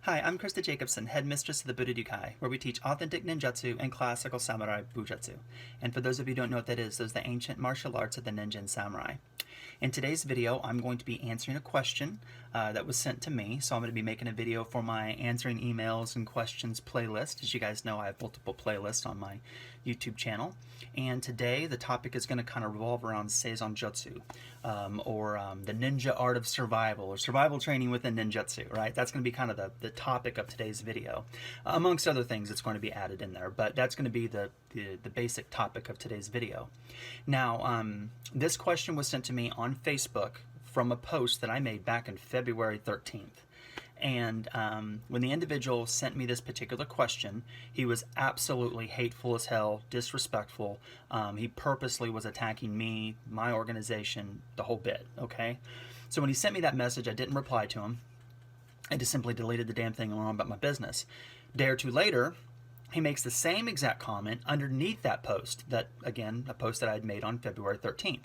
Hi, I'm Christa Jacobson, headmistress of the Budokai, where we teach authentic ninjutsu and classical samurai bujutsu. And for those of you who don't know what that is, those are the ancient martial arts of the ninja and samurai. In today's video, I'm going to be answering a question that was sent to me. So I'm going to be making a video for my answering emails and questions playlist. As you guys know, I have multiple playlists on my YouTube channel. And today, the topic is going to kind of revolve around Seizonjutsu, or the ninja art of survival, or survival training within ninjutsu, right? That's going to be kind of the topic of today's video. Amongst other things, it's going to be added in there, but that's going to be the basic topic of today's video. Now, this question was sent to me on Facebook from a post that I made back in February 13th. And when the individual sent me this particular question, he was absolutely hateful as hell, disrespectful. He purposely was attacking me, my organization, the whole bit, okay? So when he sent me that message, I didn't reply to him. I just simply deleted the damn thing and went on about my business. A day or two later, he makes the same exact comment underneath that post, that, again, a post that I had made on February 13th.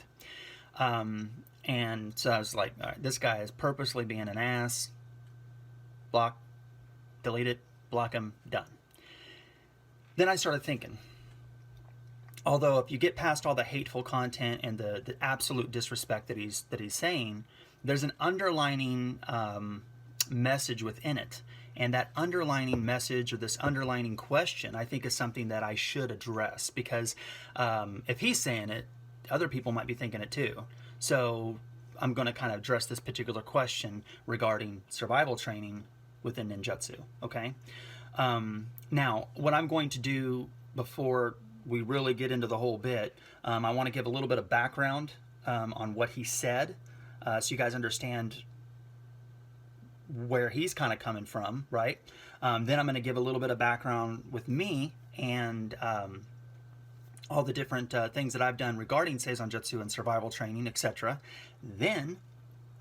And so I was like, all right, this guy is purposely being an ass. Block, delete it, block him, done. Then I started thinking, although if you get past all the hateful content and the absolute disrespect that he's saying, there's an underlining message within it. And that underlining message, or this underlining question, I think is something that I should address, because if he's saying it, other people might be thinking it too. So I'm going to kind of address this particular question regarding survival training within ninjutsu, okay? Now, what I'm going to do before we really get into the whole bit, I want to give a little bit of background on what he said, so you guys understand where he's kind of coming from, right? Then I'm going to give a little bit of background with me and all the different things that I've done regarding Seizonjutsu and survival training, etc. Then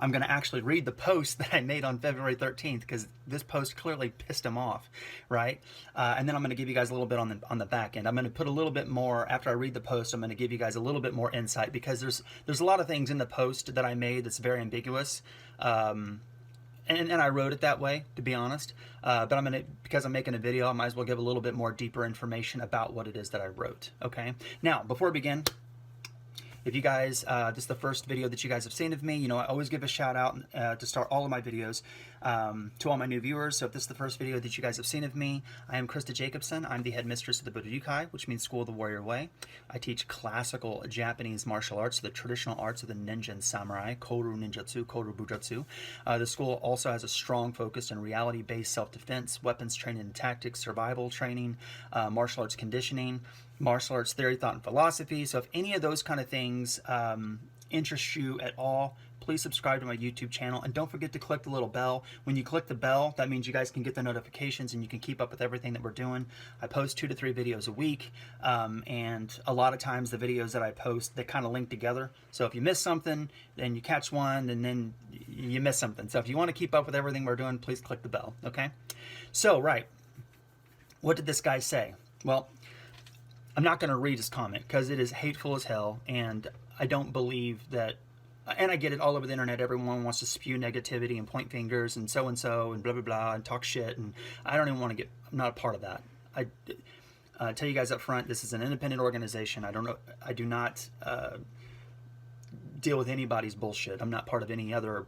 I'm going to actually read the post that I made on February 13th, because this post clearly pissed him off, right? And then I'm going to give you guys a little bit on the back end. I'm going to put a little bit more, after I read the post, I'm going to give you guys a little bit more insight, because there's a lot of things in the post that I made that's very ambiguous. And I wrote it that way, to be honest. But because I'm making a video, I might as well give a little bit more deeper information about what it is that I wrote, okay? Now, before we begin, if you guys, this is the first video that you guys have seen of me, you know, I always give a shout out to start all of my videos to all my new viewers. So if this is the first video that you guys have seen of me, I am Christa Jacobson. I'm the headmistress of the Budokai, which means School of the Warrior Way. I teach classical Japanese martial arts, the traditional arts of the ninja and samurai, Koro Ninjutsu, Koro Bujutsu. The school also has a strong focus on reality-based self-defense, weapons training and tactics, survival training, martial arts conditioning, martial arts theory, thought, and philosophy. So if any of those kind of things interest you at all, please subscribe to my YouTube channel, and don't forget to click the little bell. When you click the bell, that means you guys can get the notifications and you can keep up with everything that we're doing. I post 2 to 3 videos a week, and a lot of times the videos that I post, they kind of link together. So if you miss something, then you catch one, and then you miss something. So if you want to keep up with everything we're doing, please click the bell, okay? So, right, what did this guy say? Well, I'm not going to read his comment because it is hateful as hell, and I don't believe that, and I get it all over the internet, everyone wants to spew negativity and point fingers and so and blah blah blah and talk shit, and I don't even want to get, I'm not a part of that. I tell you guys up front, this is an independent organization. I do not deal with anybody's bullshit. I'm not part of any other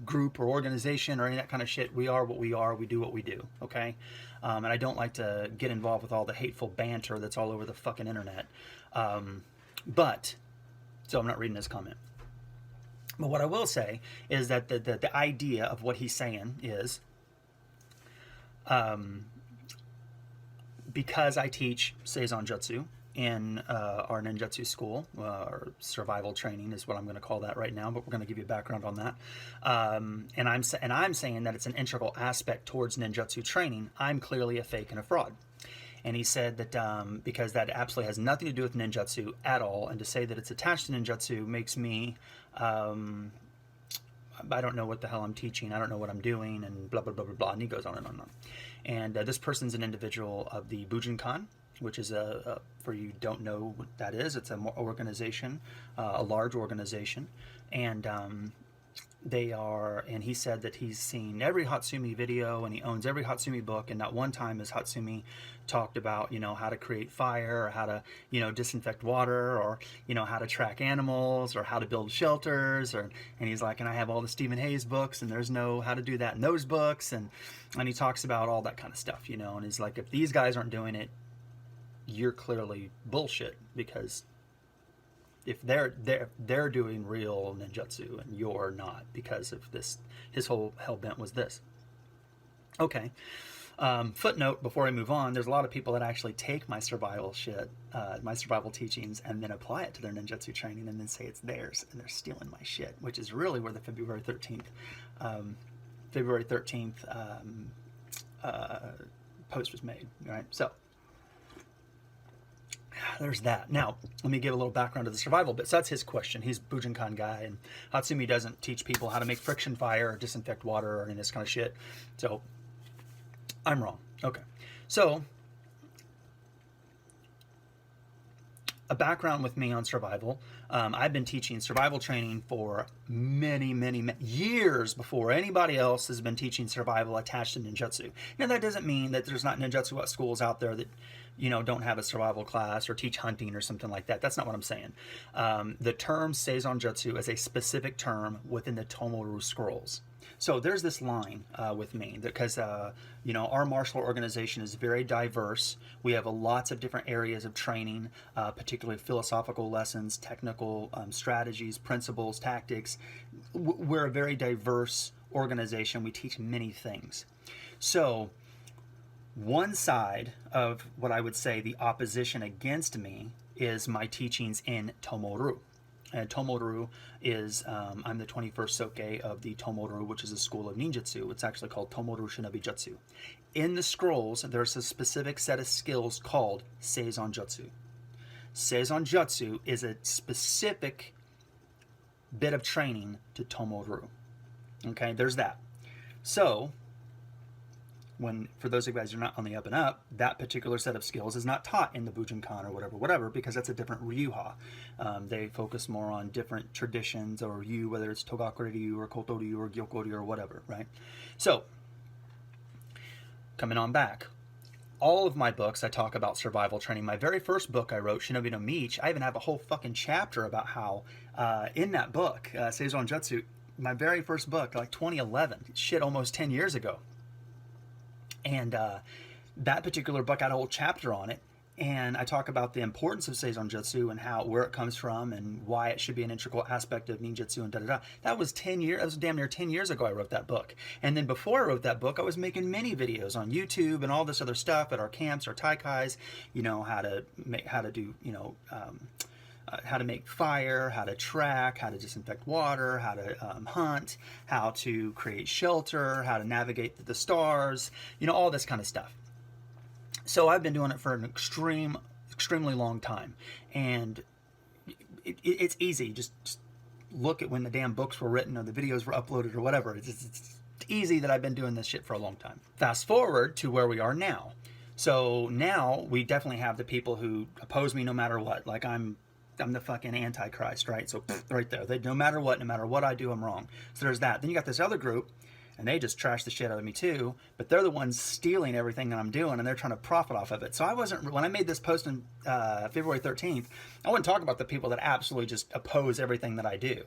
group or organization or any of that kind of shit. We are what we are. We do what we do, okay? And I don't like to get involved with all the hateful banter that's all over the fucking internet. So I'm not reading this comment. But what I will say is that the idea of what he's saying is, because I teach Seizonjutsu in our ninjutsu school, or survival training is what I'm going to call that right now, but we're going to give you a background on that. And I'm saying that it's an integral aspect towards ninjutsu training. I'm clearly a fake and a fraud. And he said that because that absolutely has nothing to do with ninjutsu at all, and to say that it's attached to ninjutsu makes me, I don't know what the hell I'm teaching, I don't know what I'm doing, and blah, blah, blah, blah, blah, and he goes on and on and on. And this person's an individual of the Bujinkan, which is for you don't know what that is, it's an organization, a large organization, and They are, and he said that he's seen every Hatsumi video and he owns every Hatsumi book, and not one time has Hatsumi talked about, you know, how to create fire or how to, you know, disinfect water, or, you know, how to track animals or how to build shelters, or, and he's like, and I have all the Stephen Hayes books and there's no how to do that in those books, and he talks about all that kind of stuff, you know, and he's like, if these guys aren't doing it, you're clearly bullshit, because if they're doing real ninjutsu and you're not, because of this, his whole hell bent was this. Okay. Footnote before I move on, there's a lot of people that actually take my survival shit, my survival teachings, and then apply it to their ninjutsu training and then say it's theirs, and they're stealing my shit, which is really where the February 13th post was made, right? So there's that. Now, let me give a little background to the survival bit. So that's his question. He's a Bujinkan guy, and Hatsumi doesn't teach people how to make friction fire or disinfect water or any of this kind of shit. So I'm wrong. Okay. So a background with me on survival. I've been teaching survival training for many years before anybody else has been teaching survival attached to ninjutsu. Now, that doesn't mean that there's not ninjutsu schools out there that, you know, don't have a survival class or teach hunting or something like that. That's not what I'm saying. The term Seizonjutsu is a specific term within the Tomo-ryu scrolls. So there's this line with me, because, you know, our martial organization is very diverse. We have lots of different areas of training, particularly philosophical lessons, technical strategies, principles, tactics. We're a very diverse organization. We teach many things. So one side of what I would say the opposition against me is my teachings in Tomo-ryu. And Tomo-ryu is, I'm the 21st Soke of the Tomo-ryu, which is a school of ninjutsu. It's actually called Tomo-ryu Shinobijutsu. In the scrolls, there's a specific set of skills called Seizonjutsu. Seizonjutsu is a specific bit of training to Tomo-ryu. Okay, there's that. So, for those of you guys who are not on the up and up, that particular set of skills is not taught in the Bujinkan or whatever, because that's a different ryuha. They focus more on different traditions or ryu, whether it's Togakure-ryu or Koto-ryu or Gyoko-ryu or whatever, right? So, coming on back, all of my books, I talk about survival training. My very first book I wrote, Shinobi no Michi, I even have a whole fucking chapter about how, in that book, Seizonjutsu, my very first book, like 2011, shit, almost 10 years ago. And that particular book had a whole chapter on it, and I talk about the importance of Seizonjutsu and where it comes from and why it should be an integral aspect of ninjutsu and da-da-da. That was damn near 10 years ago I wrote that book. And then before I wrote that book, I was making many videos on YouTube and all this other stuff at our camps, our taikais, you know, how to do, you know, how to make fire, how to track, how to disinfect water, how to hunt, how to create shelter, how to navigate the stars, you know, all this kind of stuff. So I've been doing it for an extremely long time. And it's easy. Just look at when the damn books were written or the videos were uploaded or whatever. It's easy that I've been doing this shit for a long time. Fast forward to where we are now. So now we definitely have the people who oppose me no matter what. Like I'm the fucking Antichrist, right? So right there, no matter what I do, I'm wrong. So there's that. Then you got this other group, and they just trash the shit out of me too, but they're the ones stealing everything that I'm doing, and they're trying to profit off of it. So when I made this post on February 13th, I wouldn't talk about the people that absolutely just oppose everything that I do.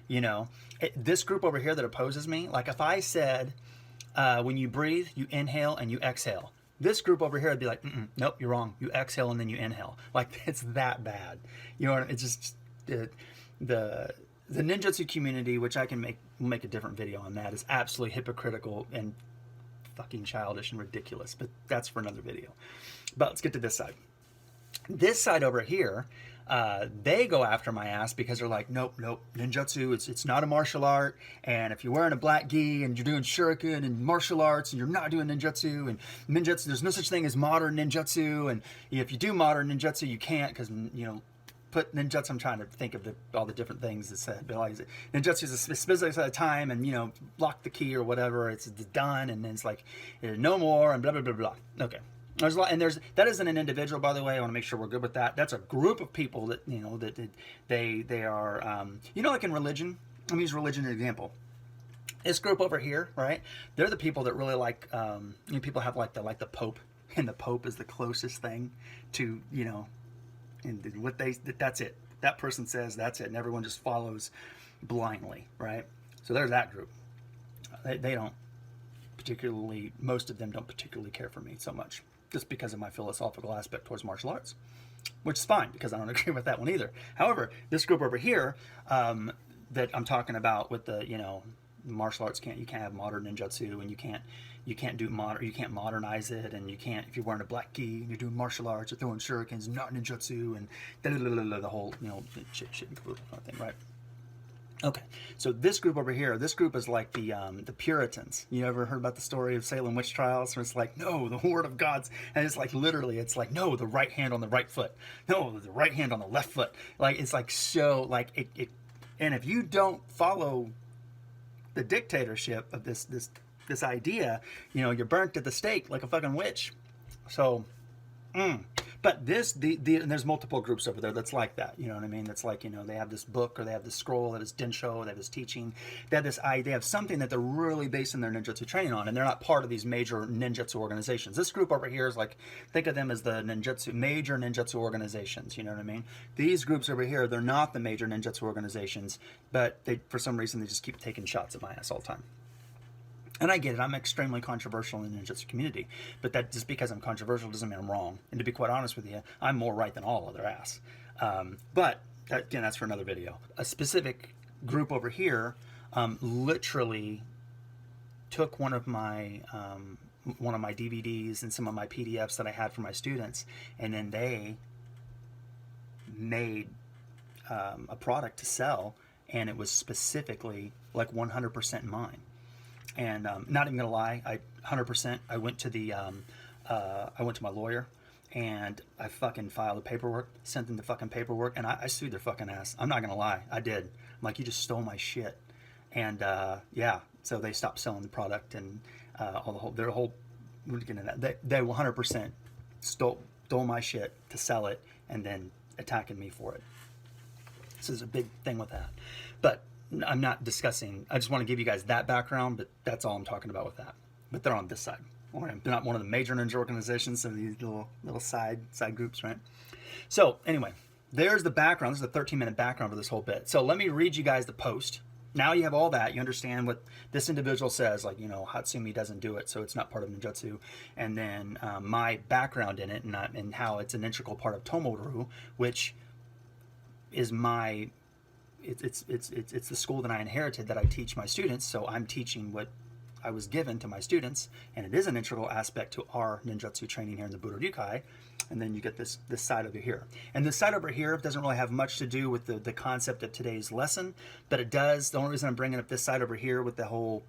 You know, this group over here that opposes me, like if I said, when you breathe, you inhale and you exhale. This group over here would be like, nope, you're wrong. You exhale and then you inhale. Like, it's that bad. You know, it's just the ninjutsu community, which I can make a different video on that, is absolutely hypocritical and fucking childish and ridiculous. But that's for another video. But let's get to this side. This side over here, they go after my ass because they're like, nope, ninjutsu, it's not a martial art, and if you're wearing a black gi and you're doing shuriken and martial arts and you're not doing ninjutsu, and ninjutsu, there's no such thing as modern ninjutsu, and if you do modern ninjutsu, you can't, because, you know, put ninjutsu, I'm trying to think of all the different things it said, but like, ninjutsu is a specific set of time, and, you know, lock the key or whatever, it's done, and then it's like, no more, and blah, blah, blah, blah. Okay. There's a lot, and that isn't an individual, by the way. I want to make sure we're good with that. That's a group of people that, you know, that they are, you know, like in religion, Let me use religion as an example. This group over here, right? They're the people that really like, people have like the Pope, and the Pope is the closest thing to, and what that's it. That person says that's it, and everyone just follows blindly, right? So there's that group. They don't particularly, most of them don't particularly care for me so much, just because of my philosophical aspect towards martial arts, which is fine because I don't agree with that one either. However, this group over here that I'm talking about with the, martial arts you can't have modern ninjutsu, and you can't modernize it, and you can't, if you're wearing a black gi and you're doing martial arts or throwing shurikens, not ninjutsu, and the whole shit thing, right? Okay, so this group over here, this group is like the Puritans. You ever heard about the story of Salem witch trials, where it's like, no, the word of God's, and it's like literally, it's like, no, the right hand on the right foot, no, the right hand on the left foot. Like, it's like, so like it and if you don't follow the dictatorship of this idea, you're burnt at the stake like a fucking witch. So, but and there's multiple groups over there that's like that. You know what I mean? That's like, they have this book, or they have this scroll, that is Densho, they have this teaching, they have this idea, they have something that they're really basing their ninjutsu training on, and they're not part of these major ninjutsu organizations. This group over here is like, think of them as the major ninjutsu organizations. You know what I mean? These groups over here, they're not the major ninjutsu organizations, but for some reason, they just keep taking shots at my ass all the time. And I get it, I'm extremely controversial in the ninjutsu community, but that just because I'm controversial doesn't mean I'm wrong. And to be quite honest with you, I'm more right than all of their ass. But again, that's for another video. A specific group over here literally took one of my DVDs and some of my PDFs that I had for my students, and then they made a product to sell, and it was specifically like 100% mine. And not even gonna lie, 100%. I went to my lawyer, and I fucking filed the paperwork, sent them the fucking paperwork, and I sued their fucking ass. I'm not gonna lie, I did. I'm like, you just stole my shit, and yeah. So they stopped selling the product, and their whole we're getting into that. They 100% stole my shit to sell it, and then attacking me for it. So there's a big thing with that, but I'm not discussing. I just want to give you guys that background, but that's all I'm talking about with that. But they're on this side. They're not one of the major ninja organizations, so these little side groups, right? So anyway, there's the background. This is a 13-minute background for this whole bit. So let me read you guys the post. Now you have all that. You understand what this individual says, like, Hatsumi doesn't do it, so it's not part of ninjutsu. And then my background in it, and how it's an integral part of Tomo-ryu, which is my... It's the school that I inherited, that I teach my students, so I'm teaching what I was given to my students, and it is an integral aspect to our ninjutsu training here in the Budo Ryukai. And then you get this side over here. And this side over here doesn't really have much to do with the concept of today's lesson, but it does. The only reason I'm bringing up this side over here with the whole,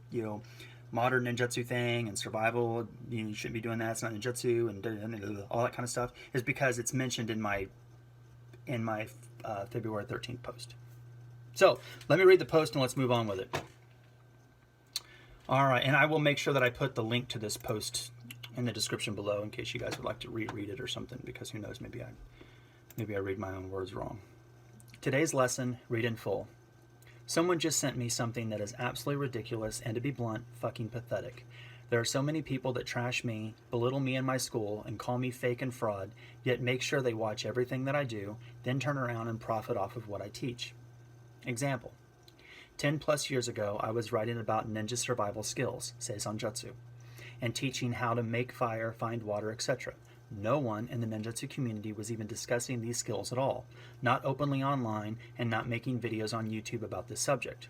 modern ninjutsu thing and survival, you shouldn't be doing that, it's not ninjutsu, and all that kind of stuff, is because it's mentioned in my February 13th post. So let me read the post and let's move on with it. All right, and I will make sure that I put the link to this post in the description below in case you guys would like to reread it or something, because who knows, maybe I read my own words wrong. Today's lesson, read in full. Someone just sent me something that is absolutely ridiculous and, to be blunt, fucking pathetic. There are so many people that trash me, belittle me in my school, and call me fake and fraud, yet make sure they watch everything that I do, then turn around and profit off of what I teach. Example. 10 plus years ago, I was writing about ninja survival skills, Seizonjutsu, and teaching how to make fire, find water, etc. No one in the ninjutsu community was even discussing these skills at all, not openly online, and not making videos on YouTube about this subject.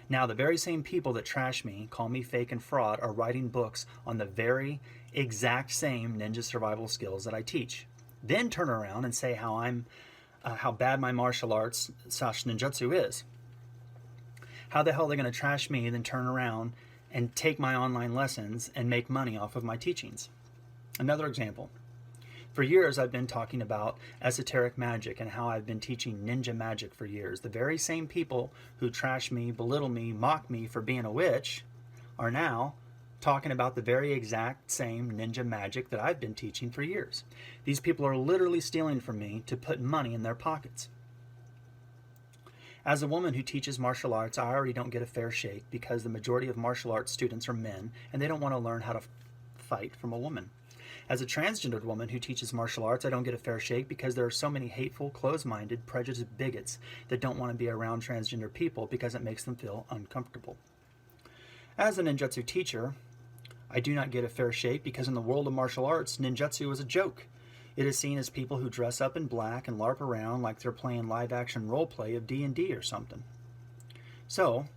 Now, the very same people that trash me, call me fake and fraud, are writing books on the very exact same ninja survival skills that I teach. Then turn around and say how bad my martial arts / ninjutsu is. How the hell are they going to trash me and then turn around and take my online lessons and make money off of my teachings? Another example. For years, I've been talking about esoteric magic and how I've been teaching ninja magic for years. The very same people who trash me, belittle me, mock me for being a witch are now talking about the very exact same ninja magic that I've been teaching for years. These people are literally stealing from me to put money in their pockets. As a woman who teaches martial arts, I already don't get a fair shake because the majority of martial arts students are men and they don't want to learn how to fight from a woman. As a transgendered woman who teaches martial arts, I don't get a fair shake because there are so many hateful, closed-minded, prejudiced bigots that don't want to be around transgender people because it makes them feel uncomfortable. As a ninjutsu teacher, I do not get a fair shake because in the world of martial arts, ninjutsu is a joke. It is seen as people who dress up in black and LARP around like they're playing live-action roleplay of D&D or something. So,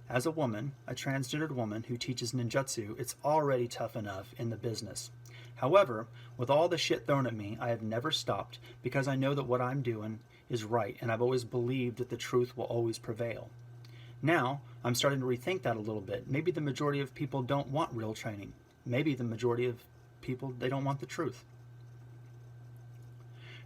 as a woman, a transgendered woman who teaches ninjutsu, it's already tough enough in the business. However, with all the shit thrown at me, I have never stopped because I know that what I'm doing is right and I've always believed that the truth will always prevail. Now, I'm starting to rethink that a little bit. Maybe the majority of people don't want real training. Maybe the majority of people, they don't want the truth.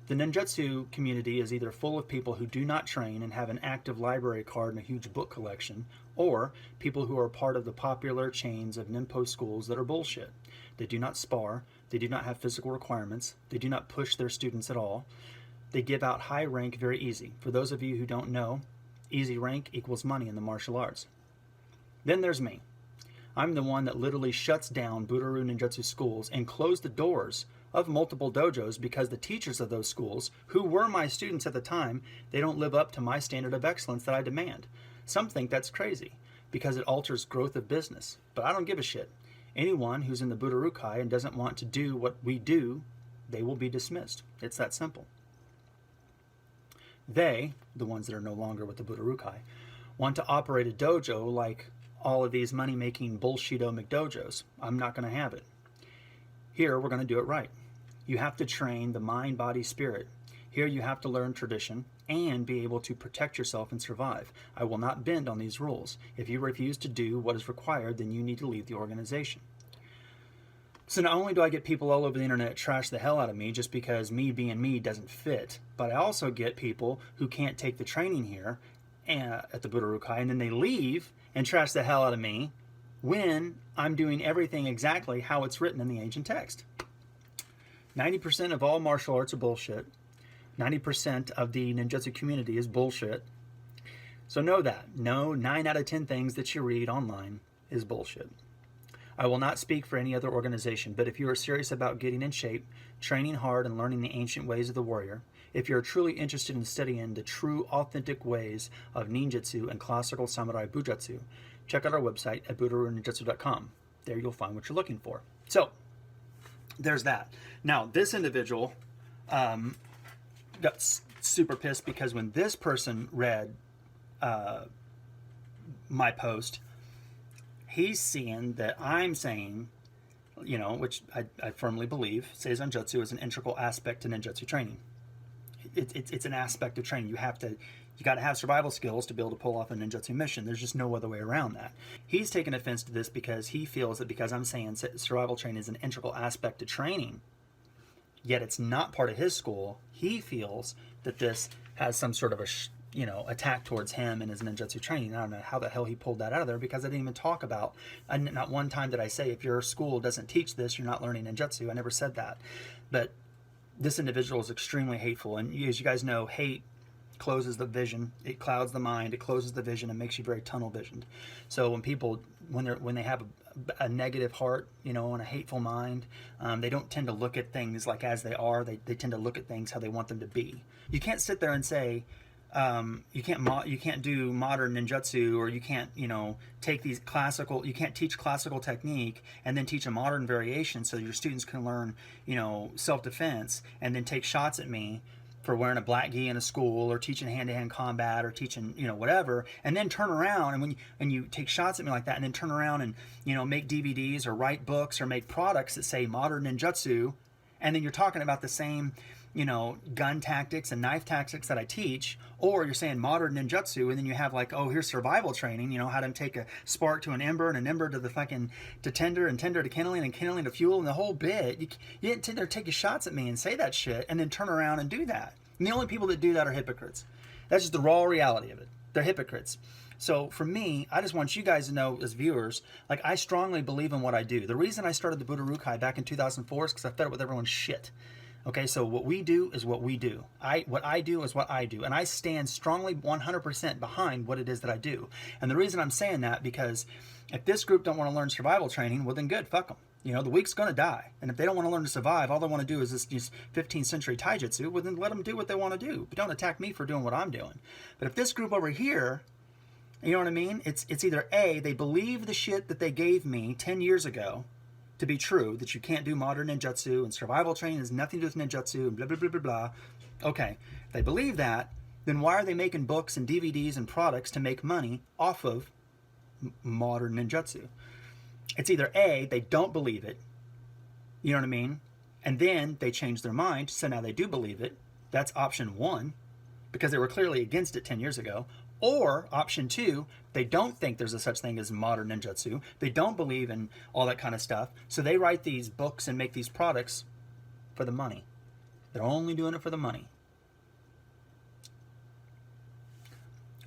The ninjutsu community is either full of people who do not train and have an active library card and a huge book collection, or people who are part of the popular chains of ninpo schools that are bullshit. They do not spar, they do not have physical requirements, they do not push their students at all. They give out high rank very easy. For those of you who don't know, easy rank equals money in the martial arts. Then there's me. I'm the one that literally shuts down Bujinkan ninjutsu schools and closed the doors of multiple dojos because the teachers of those schools, who were my students at the time, they don't live up to my standard of excellence that I demand. Some think that's crazy because it alters growth of business, but I don't give a shit. Anyone who's in the Budorukai and doesn't want to do what we do, they will be dismissed. It's that simple. They, the ones that are no longer with the Budorukai, want to operate a dojo like all of these money-making bullshito McDojos. I'm not going to have it. Here, we're going to do it right. You have to train the mind, body, spirit. Here, you have to learn tradition and be able to protect yourself and survive. I will not bend on these rules. If you refuse to do what is required, then you need to leave the organization. So not only do I get people all over the internet trash the hell out of me just because me being me doesn't fit, but I also get people who can't take the training here at the Budorukai, and then they leave and trash the hell out of me when I'm doing everything exactly how it's written in the ancient text. 90% of all martial arts are bullshit. 90% of the ninjutsu community is bullshit. So know that. No, 9 out of 10 things that you read online is bullshit. I will not speak for any other organization, but if you are serious about getting in shape, training hard, and learning the ancient ways of the warrior, if you're truly interested in studying the true, authentic ways of ninjutsu and classical samurai bujutsu, check out our website at budoruninjutsu.com. There you'll find what you're looking for. So, there's that. Now, this individual got super pissed because when this person read my post, he's seeing that I'm saying, which I firmly believe, Seizonjutsu is an integral aspect to ninjutsu training. It's an aspect of training. You got to have survival skills to be able to pull off a ninjutsu mission. There's just no other way around that. He's taken offense to this because he feels that because I'm saying survival training is an integral aspect to training, yet it's not part of his school, he feels that this has some sort of attack towards him and his ninjutsu training. I don't know how the hell he pulled that out of there because I didn't even talk about, not one time did I say if your school doesn't teach this, you're not learning ninjutsu. I never said that. But this individual is extremely hateful, and as you guys know, hate closes the vision, it clouds the mind, it closes the vision, and makes you very tunnel visioned. So when people, when they have a negative heart, and a hateful mind, they don't tend to look at things like as they are. They tend to look at things how they want them to be. You can't sit there and say, you can't do modern ninjutsu, or you can't take these classical, you can't teach classical technique and then teach a modern variation so your students can learn self-defense, and then take shots at me for wearing a black gi in a school, or teaching hand-to-hand combat, or teaching whatever, and then turn around and when you take shots at me like that and then turn around and make DVDs or write books or make products that say modern ninjutsu, and then you're talking about the same gun tactics and knife tactics that I teach, or you're saying modern ninjutsu, and then you have here's survival training, how to take a spark to an ember, and an ember to to tinder, and tinder to kindling, and kindling to fuel, and the whole bit. You didn't sit there taking shots at me and say that shit, and then turn around and do that. And the only people that do that are hypocrites. That's just the raw reality of it. They're hypocrites. So for me, I just want you guys to know as viewers, I strongly believe in what I do. The reason I started the Budorukai back in 2004 is because I fed up with everyone's shit. Okay, so what we do is what we do. What I do is what I do. And I stand strongly 100% behind what it is that I do. And the reason I'm saying that, because if this group don't want to learn survival training, well then good, fuck them. You know, the weak's going to die. And if they don't want to learn to survive, all they want to do is this 15th century taijutsu, well then let them do what they want to do. But don't attack me for doing what I'm doing. But if this group over here, you know what I mean? It's either A, they believe the shit that they gave me 10 years ago to be true, that you can't do modern ninjutsu and survival training has nothing to do with ninjutsu and blah, blah, blah, blah, blah. Okay, if they believe that, then why are they making books and DVDs and products to make money off of modern ninjutsu? It's either A, they don't believe it, you know what I mean? And then they change their mind, so now they do believe it. That's option one, because they were clearly against it 10 years ago. Or option two, they don't think there's a such thing as modern ninjutsu. They don't believe in all that kind of stuff. So they write these books and make these products for the money. They're only doing it for the money.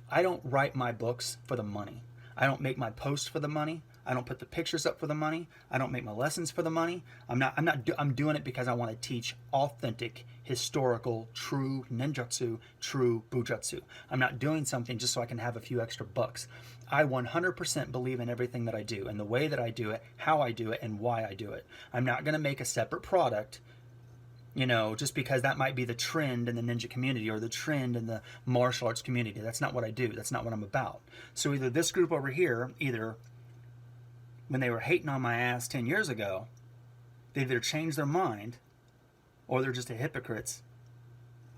I don't write my books for the money. I don't make my posts for the money. I don't put the pictures up for the money. I don't make my lessons for the money. I'm doing it because I want to teach authentic, historical, true ninjutsu, true bujutsu. I'm not doing something just so I can have a few extra bucks. I 100% believe in everything that I do, and the way that I do it, how I do it, and why I do it. I'm not going to make a separate product, you know, just because that might be the trend in the ninja community or the trend in the martial arts community. That's not what I do. That's not what I'm about. So either this group over here, either when they were hating on my ass 10 years ago, they either changed their mind or they're just hypocrites.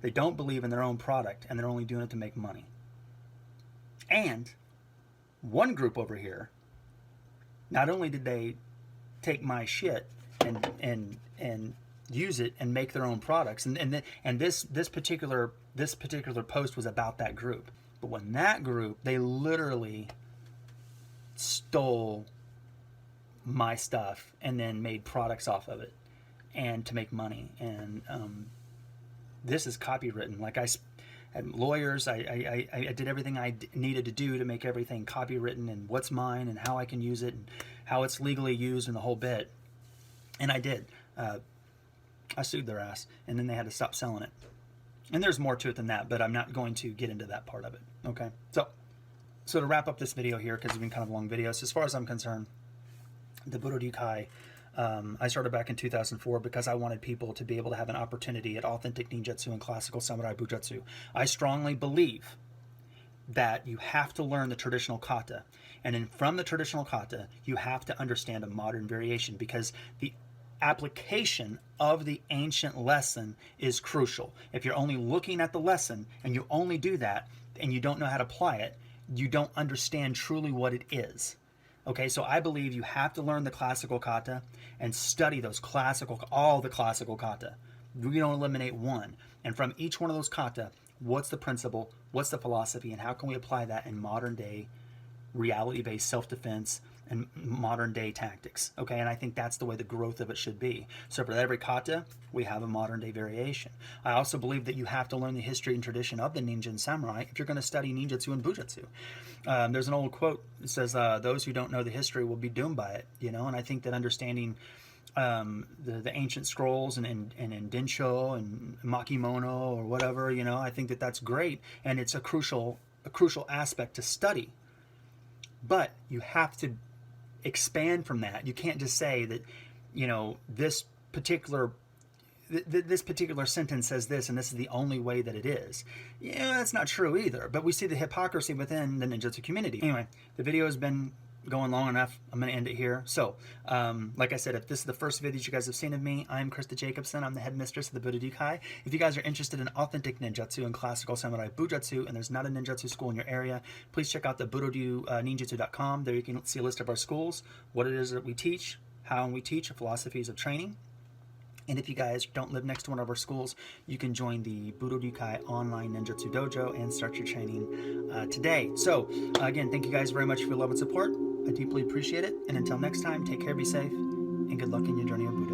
They don't believe in their own product and they're only doing it to make money. And one group over here, not only did they take my shit and use it and make their own products, and this particular post was about that group. But when that group, they literally stole my stuff and then made products off of it and to make money. And this is copywritten. Like I had lawyers, I did everything I needed to do to make everything copywritten and what's mine and how I can use it and how it's legally used and the whole bit. And I did. I sued their ass, and then they had to stop selling it. And there's more to it than that, but I'm not going to get into that part of it. Okay, so to wrap up this video here, because it's been kind of a long video, so as far as I'm concerned, the Budo-ryukai, I started back in 2004 because I wanted people to be able to have an opportunity at authentic ninjutsu and classical samurai bujutsu. I strongly believe that you have to learn the traditional kata, and then from the traditional kata, you have to understand a modern variation, because the application of the ancient lesson is crucial. If you're only looking at the lesson and you only do that and you don't know how to apply it, you don't understand truly what it is. Okay, so I believe you have to learn the classical kata and study all the classical kata. We don't eliminate one. And from each one of those kata, what's the principle, what's the philosophy, and how can we apply that in modern day reality-based self-defense and modern day tactics. Okay, and I think that's the way the growth of it should be. So for every kata, we have a modern day variation. I also believe that you have to learn the history and tradition of the ninja and samurai if you're going to study ninjutsu and bujutsu. There's an old quote that says, those who don't know the history will be doomed by it, you know, and I think that understanding the ancient scrolls and in Densho and Makimono or whatever, you know, I think that that's great, and it's a crucial aspect to study. But you have to expand from that. You can't just say that, you know, this particular sentence says this and this is the only way that it is. Yeah, that's not true either. But we see the hypocrisy within the ninjutsu community. Anyway, the video has been going long enough. I'm going to end it here. So, like I said, if this is the first video that you guys have seen of me, I'm Christa Jacobson. I'm the headmistress of the Budo-ryukai. If you guys are interested in authentic ninjutsu and classical samurai bujutsu, and there's not a ninjutsu school in your area, please check out the Budo-ryu Ninjutsu.com. There you can see a list of our schools, what it is that we teach, how we teach, philosophies of training. And if you guys don't live next to one of our schools, you can join the Budo-ryukai online ninjutsu dojo and start your training today. So, again, thank you guys very much for your love and support. I deeply appreciate it. And until next time, take care, be safe, and good luck in your journey of Budo.